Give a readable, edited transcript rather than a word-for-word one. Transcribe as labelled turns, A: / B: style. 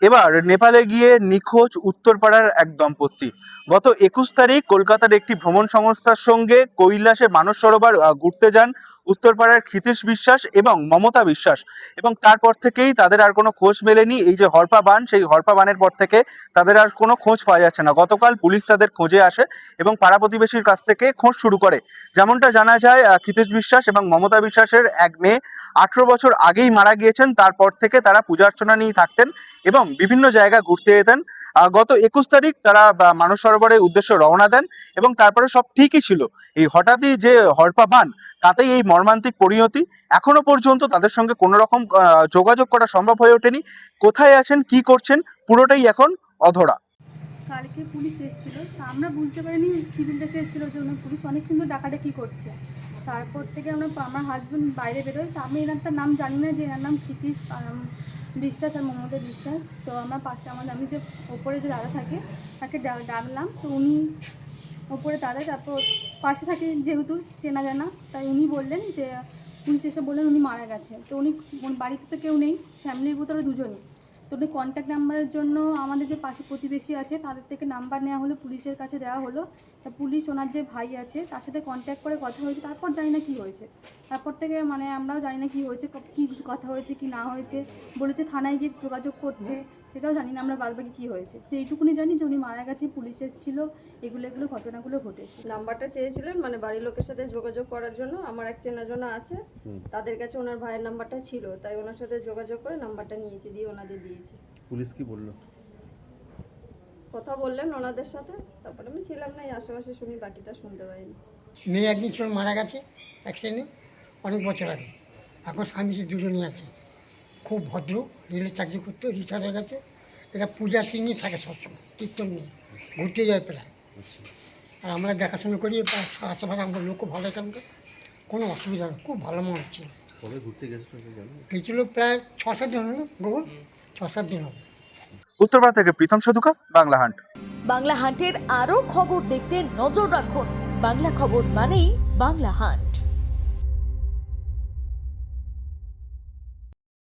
A: এবার নেপালে গিয়ে নিখোঁজ উত্তরপাড়ার এক দম্পতি। গত 21 তারিখ কলকাতার একটি ভ্রমণ সংস্থার সঙ্গে কৈলাসে মানস সরোবর ঘুরতে যান উত্তরপাড়ার ক্ষিতীশ বিশ্বাস এবং মমতা বিশ্বাস, এবং তারপর থেকেই তাদের আর কোনো খোঁজ মেলেনি। এই যে হরপা বান, সেই হরপা বানের পর থেকে তাদের আর কোনো খোঁজ পাওয়া যাচ্ছে না। গতকাল পুলিশ তাদের খোঁজে আসে এবং পাড়া প্রতিবেশীর কাছ থেকে খোঁজ শুরু করে। যেমনটা জানা যায়, ক্ষিতীশ বিশ্বাস এবং মমতা বিশ্বাসের এক মেয়ে 18 বছর আগেই মারা গিয়েছেন। তারপর থেকে তারা পূজা অর্চনা নিয়ে থাকতেন এবং বিভিন্ন জায়গা ঘুরতে যেতেন। গত 21 তারিখ তারা মানস সরোবরের উদ্দেশ্যে রওনা দেন এবং তারপরে সব ঠিকই ছিল। এই হঠাৎই যে হরপা বান, তাতেই এই মর্মান্তিক পরিণতি। এখনো পর্যন্ত তাদের সঙ্গে কোনো রকম যোগাযোগ করা সম্ভব হয়ে ওঠেনি। কোথায় আছেন, কি করছেন, পুরোটাই এখন অধরা।
B: কালকে পুলিশ এসেছিল, তা আমরা বুঝতে পারিনি সিভিল ড্রেসে এসেছিলো জন্য পুলিশ অনেকক্ষণ তো ডাকাডাকি করছে। তারপর থেকে আমার হাজব্যান্ড বাইরে বেরোয়, তা আমি এনার নাম জানি না যে এনার নাম ক্ষিতীশ বিশ্বাস আর মমতা বিশ্বাস। তো আমার পাশে আমি যে ওপরে যে দাদা থাকে তাকে ডাকলাম, তো উনি ওপরে দাদা, তারপর পাশে থাকে যেহেতু চেনা জানা, তাই উনি বললেন যে পুলিশ এসে বললেন উনি মারা গেছে। তো উনি বাড়িতে তো কেউ নেই, ফ্যামিলির ভিতরে দুজনই। তো উনি কন্ট্যাক্ট নাম্বারের জন্য আমাদের যে পাশে প্রতিবেশী আছে তাদের থেকে নাম্বার নেওয়া হলো, পুলিশের কাছে দেওয়া হলো। তা পুলিশ ওনার যে ভাই আছে তার সাথে কন্ট্যাক্ট করে কথা হয়েছে, তারপর জানি না কী হয়েছে। তারপর থেকে আমরাও জানি না কী হয়েছে, কী কথা হয়েছে কি না হয়েছে। বলেছে থানায় গিয়ে যোগাযোগ করতে, সেটাও জানি না আমরা বাদবাকি কী হয়েছে। তো এইটুকুনি জানি যে উনি মারা গেছে, পুলিশ এসেছিলো, এগুলো ঘটনাগুলো ঘটেছে।
C: নাম্বারটা চেয়েছিলেন মানে বাড়ির লোকের সাথে যোগাযোগ করার জন্য। আমার এক চেনাজনা আছে, তাদের কাছে ওনার ভাইয়ের নাম্বারটা ছিল, তাই ওনার সাথে যোগাযোগ করে নাম্বারটা নিয়েছি, দিয়ে ওনাদের দিয়েছি।
D: পুলিশ কি বললো?
C: কথা বললেন ওনাদের সাথে, তারপরে আমি ছিলাম না, এই আশেপাশে শুনি, বাকিটা শুনতে পাইনি।
E: মেয়ে একদিন ছিল মারা গেছে অ্যাক্সিডেন্টে অনেক বছর আগে। এখন স্বামী স্ত্রী দুজনই আছে, খুব ভদ্র, রেলের চাকরি করতো, রিটায়ার হয়ে গেছে। এটা পূজা সিং নিয়ে থাকে সবসময়, কীর্তন নিয়ে ঘুরতে যায় প্রায়। আর আমরা দেখাশোনা করি, আশেপাশে আমাদের লোক খুব ভালো, এখানকার কোনো অসুবিধা নেই, খুব ভালো মানুষ ছিল।
D: কবে ঘুরতে গেছিল
E: গেছিল প্রায় 6-7 দিন হলো, গোবর 6-7 দিন হবে।
A: উত্তরপাড়া থেকে প্রীতম সাধুকা, বাংলা হান্ট।
F: বাংলা হান্টের আরও খবর দেখতে নজর রাখুন। বাংলা খবর মানেই বাংলা হান্ট।